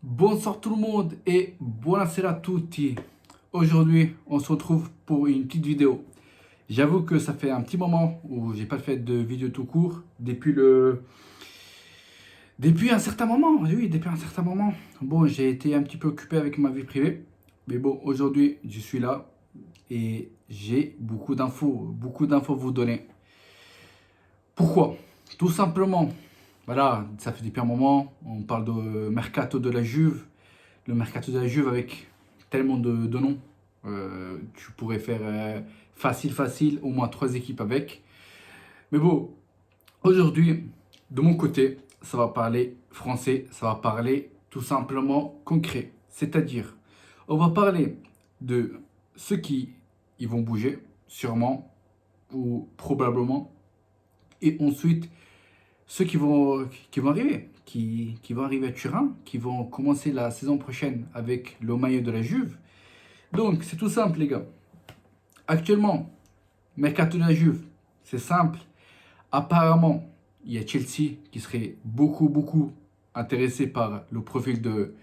Bonsoir tout le monde et buonasera tutti. Aujourd'hui, on se retrouve pour une petite vidéo. J'avoue que ça fait un petit moment où j'ai pas fait de vidéo tout court depuis un certain moment. Oui, depuis un certain moment. Bon, j'ai été un petit peu occupé avec ma vie privée, mais bon, aujourd'hui, je suis là et j'ai beaucoup d'infos à vous donner. Pourquoi? Tout simplement, voilà, ça fait depuis un moment, on parle de mercato de la Juve. Le mercato de la Juve avec tellement de noms. Tu pourrais faire facile, au moins trois équipes avec. Mais bon, aujourd'hui, de mon côté, ça va parler français, ça va parler tout simplement concret. C'est-à-dire, on va parler de ceux qui ils vont bouger, sûrement ou probablement. Et ensuite, ceux qui vont arriver, qui vont arriver à Turin, qui vont commencer la saison prochaine avec le maillot de la Juve. Donc, c'est tout simple, les gars. Actuellement, mercato de la Juve, c'est simple. Apparemment, il y a Chelsea qui serait beaucoup intéressé par le profil De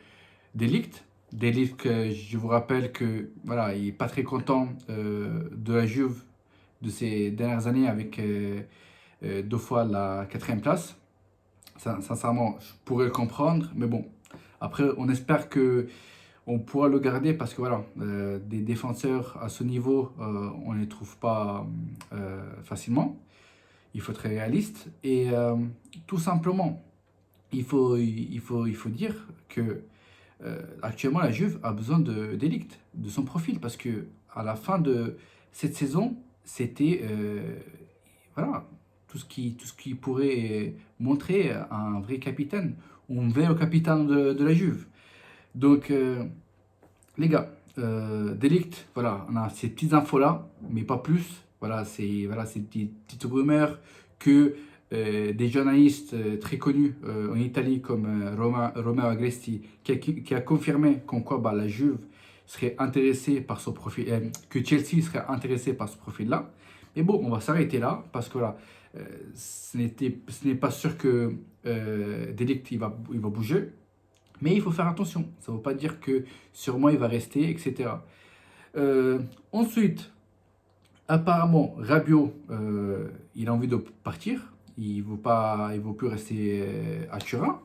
Ligt. De Ligt, je vous rappelle que voilà, il est pas très content de la Juve de ces dernières années avec deux fois la quatrième place. Sincèrement, je pourrais le comprendre, mais bon. Après, on espère que on pourra le garder parce que voilà, des défenseurs à ce niveau, on ne les trouve pas facilement. Il faut être réaliste et tout simplement, il faut dire que actuellement la Juve a besoin de Ligt, de son profil, parce que à la fin de cette saison, c'était voilà, tout ce qui pourrait montrer un vrai capitaine, ou un vrai capitaine de la Juve. Donc, les gars, De Ligt, voilà, on a ces petites infos-là, mais pas plus. Voilà, c'est des petites rumeurs que des journalistes très connus en Italie comme Romeo Agresti qui a confirmé qu'en quoi bah, la Juve serait intéressée par ce profil, que Chelsea serait intéressé par ce profil-là. Mais bon, on va s'arrêter là parce que voilà, ce n'est pas sûr que De Ligt il va bouger. Mais il faut faire attention. Ça ne veut pas dire que sûrement il va rester, etc. Ensuite, apparemment, Rabiot, il a envie de partir. Il veut plus rester à Turin.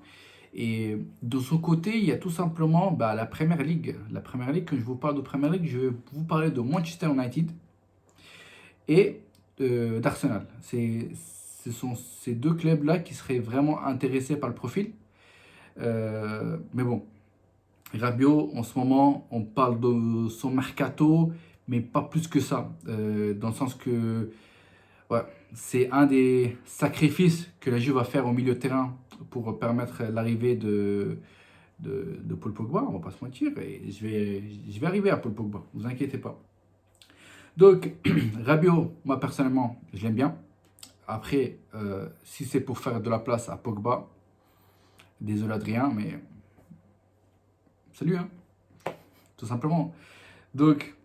Et de son côté, il y a tout simplement bah, la Premier League. La Premier League, quand je vous parle de Premier League, je vais vous parler de Manchester United et d'Arsenal. Ce sont ces deux clubs-là qui seraient vraiment intéressés par le profil. Mais bon, Rabiot, en ce moment, on parle de son mercato, mais pas plus que ça. Dans le sens que ouais, c'est un des sacrifices que la Juve va faire au milieu de terrain pour permettre l'arrivée de Paul Pogba, on va pas se mentir. Et je vais arriver à Paul Pogba, ne vous inquiétez pas. Donc, Rabiot, moi personnellement, je l'aime bien. Après, si c'est pour faire de la place à Pogba, désolé Adrien, mais salut, hein, tout simplement. Donc,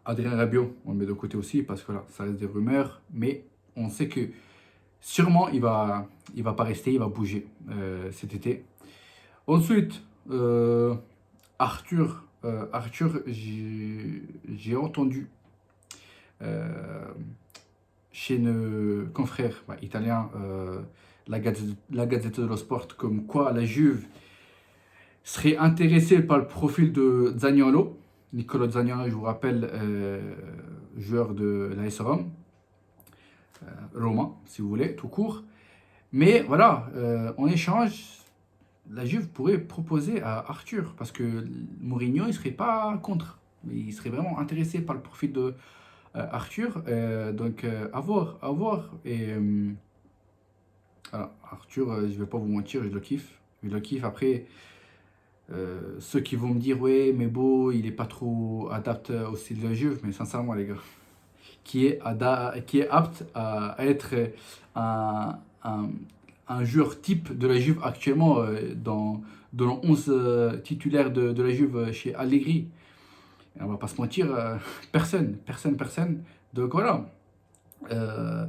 Adrien Rabiot, on le met de côté aussi parce que là, ça reste des rumeurs, mais on sait que sûrement il va pas rester, il va bouger cet été. Ensuite, Arthur, j'ai entendu euh, chez nos confrères bah, italiens, la Gazzetta dello Sport, comme quoi la Juve serait intéressé par le profil de Zaniolo. Nicolo Zaniolo, je vous rappelle, joueur de la S Rome, Roma, si vous voulez, tout court. Mais voilà, en échange, la Juve pourrait proposer à Arthur, parce que Mourinho, il ne serait pas contre. Il serait vraiment intéressé par le profil de Arthur. Donc, à voir, à voir. Et voilà, Arthur, je ne vais pas vous mentir, je le kiffe. Je le kiffe. Après, ceux qui vont me dire, ouais, mais beau, il est pas trop adapté au style de la Juve, mais sincèrement, les gars, qui est apte à être un, un, un joueur type de la Juve actuellement dans le 11 titulaire de la Juve chez Allegri. Et on va pas se mentir, personne. Donc voilà. Euh,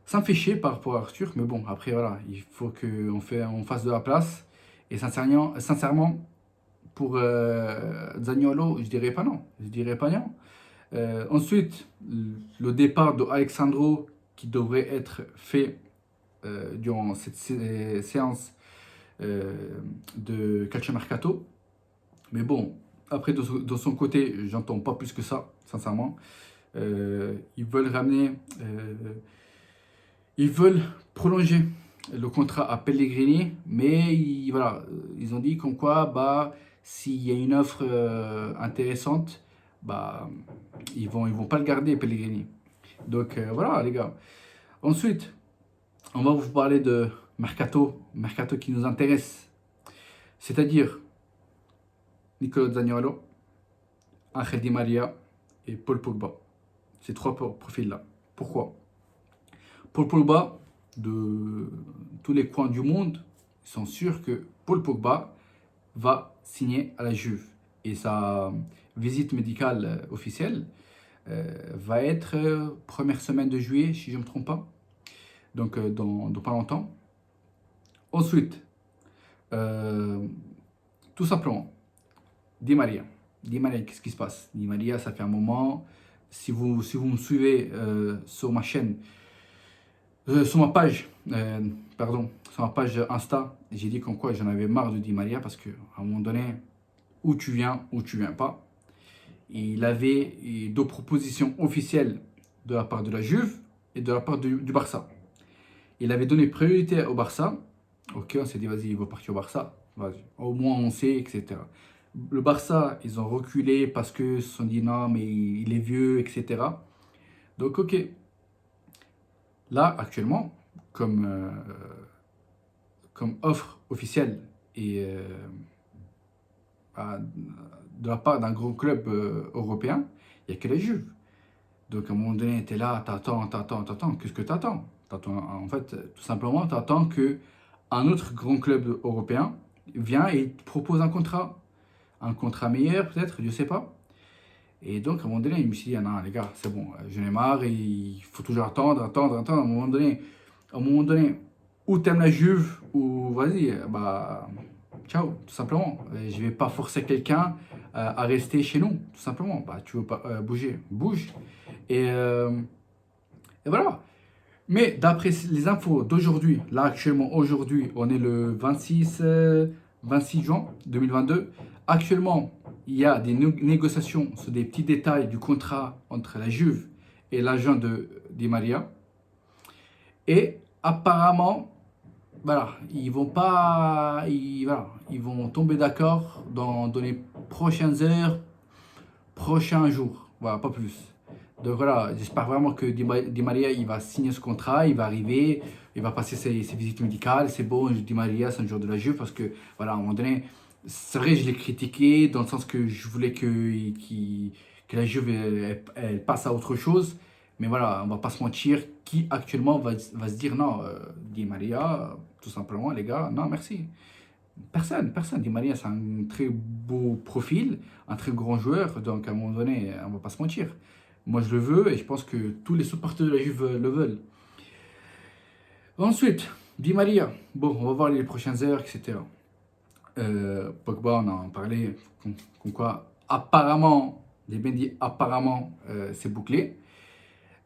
Ça me fait chier par rapport à Arthur, mais bon, après voilà, il faut on fasse de la place. Et sincèrement, pour Zaniolo, je dirais pas non. Je dirais pas non. Ensuite, le départ de Alexandro qui devrait être fait durant cette séance de Calcio Mercato. Mais bon, après, de son côté, j'entends pas plus que ça, sincèrement. Ils veulent ramener, ils veulent prolonger le contrat à Pellegrini, mais voilà, ils ont dit comme quoi, bah, s'il y a une offre intéressante, bah, ils vont pas le garder, Pellegrini. Donc voilà, les gars. Ensuite, on va vous parler de Mercato qui nous intéresse, c'est-à-dire Nicolo Zaniolo, Angel Di Maria et Paul Pogba. Ces trois profils-là. Pourquoi? Paul Pogba, de tous les coins du monde, ils sont sûrs que Paul Pogba va signer à la Juve. Et sa visite médicale officielle va être première semaine de juillet, si je ne me trompe pas. Donc dans pas longtemps. Ensuite, tout simplement, Di Maria. Di Maria, qu'est-ce qui se passe? Di Maria, ça fait un moment. Si vous me suivez sur ma chaîne, sur ma page, sur ma page Insta, j'ai dit comme quoi j'en avais marre de Di Maria parce qu'à un moment donné, où tu viens pas. Il avait deux propositions officielles de la part de la Juve et de la part du Barça. Il avait donné priorité au Barça. Ok, on s'est dit, vas-y, il va partir au Barça. Vas-y. Au moins, on sait, etc. Le Barça, ils ont reculé parce que se sont dit, non, mais il est vieux, etc. Donc, ok. Là, actuellement, comme offre officielle et de la part d'un gros club européen, il n'y a que la Juve. Donc, à un moment donné, tu es là, t'attends. Qu'est-ce que t'attends? En fait, tout simplement, t'attends qu'un autre grand club européen vient et te propose un contrat meilleur, peut-être, je sais pas. Et donc, à un moment donné, il me suis dit, ah non, les gars, c'est bon, j'en ai marre, et il faut toujours attendre. À un moment donné, ou t'aimes la Juve, ou vas-y, bah, ciao, tout simplement. Je vais pas forcer quelqu'un à rester chez nous, tout simplement. Bah, tu veux pas bouger, bouge. Et voilà. Mais d'après les infos d'aujourd'hui, là actuellement, aujourd'hui, on est le 26 juin 2022. Actuellement, il y a des négociations sur des petits détails du contrat entre la Juve et l'agent de Di Maria. Et apparemment, voilà, ils vont tomber d'accord dans les prochaines heures, prochains jours. Voilà, pas plus. Donc voilà, j'espère vraiment que Di Maria, il va signer ce contrat, il va arriver, il va passer ses visites médicales. C'est bon, Di Maria, c'est un joueur de la Juve parce que, voilà, à un moment donné, c'est vrai, je l'ai critiqué dans le sens que je voulais que la Juve elle passe à autre chose. Mais voilà, on va pas se mentir, qui actuellement va se dire non, Di Maria, tout simplement, les gars, non, merci. Personne. Di Maria, c'est un très beau profil, un très grand joueur, donc à un moment donné, on va pas se mentir. Moi, je le veux et je pense que tous les supporters de la Juve le veulent. Ensuite, Di Maria, bon, on va voir les prochaines heures, etc. Pogba, on en parlait, comme quoi, apparemment, j'ai bien dit apparemment, c'est bouclé.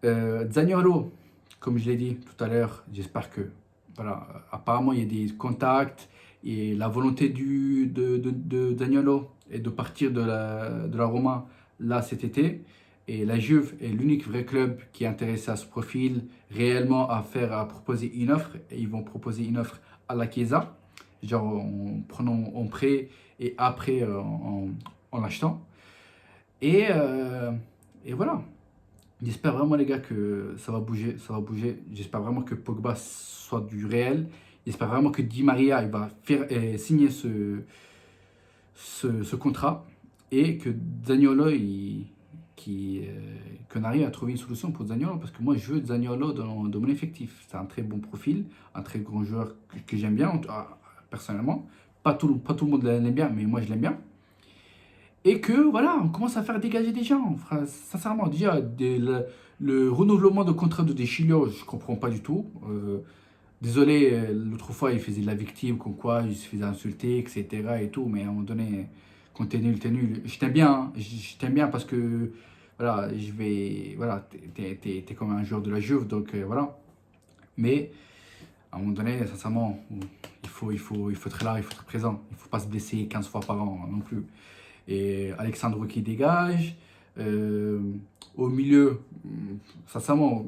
Zaniolo, comme je l'ai dit tout à l'heure, j'espère que, voilà, apparemment, il y a des contacts et la volonté de Zaniolo est de partir de la Roma là cet été. Et la Juve est l'unique vrai club qui est intéressé à ce profil, réellement à proposer une offre. Et ils vont proposer une offre à la Chiesa, genre en prenant en prêt et après en l'achetant. Et voilà. J'espère vraiment, les gars, que ça va bouger. J'espère vraiment que Pogba soit du réel. J'espère vraiment que Di Maria il va signer ce contrat et que Zaniolo qu'on arrive à trouver une solution pour Zaniolo, parce que moi je veux Zaniolo dans mon effectif. C'est un très bon profil, un très grand joueur que j'aime bien personnellement. Pas tout le monde l'aime bien, mais moi je l'aime bien. Et que voilà, on commence à faire dégager des gens. Sincèrement, déjà, le renouvellement de contrat de De Chilio, je comprends pas du tout. Désolé, l'autre fois il faisait de la victime, comme quoi il se faisait insulter, etc. et tout, mais à un moment donné, Quand t'es nul. Je t'aime bien, hein. Je t'aime bien parce que voilà, voilà, t'es comme un joueur de la Juve, donc voilà. Mais à un moment donné, sincèrement, il faut être là, il faut être présent. Il ne faut pas se blesser 15 fois par an non plus. Et Alexandre qui dégage. euh, Au milieu, sincèrement,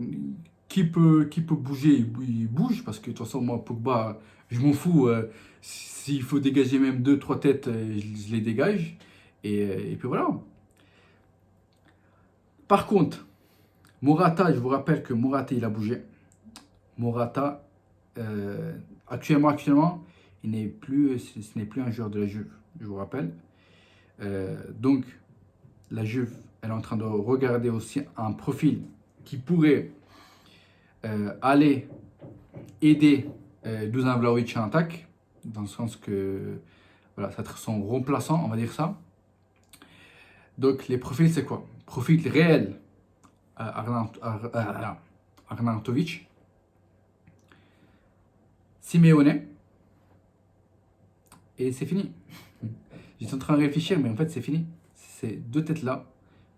qui peut bouger, il bouge. Parce que de toute façon, moi, Pogba, je m'en fous. S'il faut dégager même deux, trois têtes, je les dégage. Et puis voilà. Par contre, Morata, je vous rappelle que Morata, il a bougé. Morata, actuellement, ce n'est plus un joueur de la Juve, je vous rappelle. Donc, la Juve, elle est en train de regarder aussi un profil qui pourrait aller aider Dusan Vlahovic en attaque, dans le sens que voilà, ça va être son remplaçant, on va dire ça. Donc, les profils, c'est quoi? Profil réel, Arnautovic, Simeone, et c'est fini. J'étais en train de réfléchir, mais en fait, c'est fini. Ces deux têtes-là,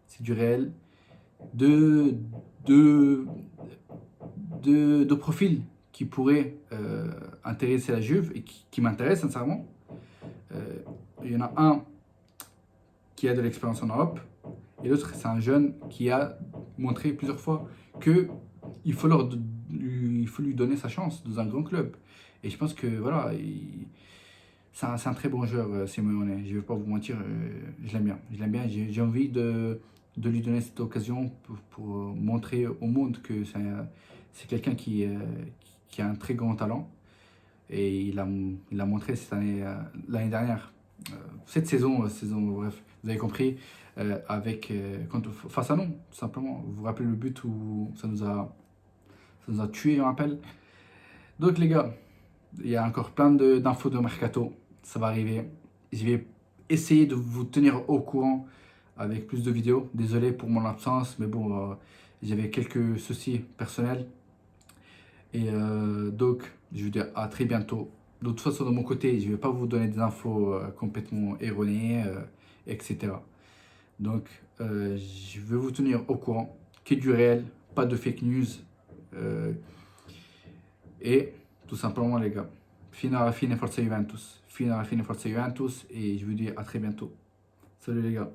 c'est du réel. Deux, deux, deux profils qui pourraient intéresser la Juve et qui m'intéressent sincèrement. Il y en a un qui a de l'expérience en Europe et l'autre, c'est un jeune qui a montré plusieurs fois que il faut lui donner sa chance dans un grand club. Et je pense que voilà, c'est un très bon joueur, Simeone. Je ne vais pas vous mentir, je l'aime bien. Je l'aime bien. J'ai envie de lui donner cette occasion pour montrer au monde que c'est quelqu'un qui a un très grand talent. Et il a montré cette année, l'année dernière, cette saison, bref, vous avez compris, face à nous, tout simplement. Vous vous rappelez le but où ça nous a tués, on rappelle. Donc les gars, il y a encore plein d'infos de mercato. Ça va arriver. Je vais essayer de vous tenir au courant avec plus de vidéos. Désolé pour mon absence, mais bon, j'avais quelques soucis personnels. Et donc, je vous dis à très bientôt. De toute façon, de mon côté, je ne vais pas vous donner des infos complètement erronées, etc. Donc, je vais vous tenir au courant. Qu'il y ait du réel, pas de fake news. euh, et tout simplement, les gars, fino alla fine, forza Juventus. Fino alla fine, forza Juventus. Et je vous dis à très bientôt. Salut les gars.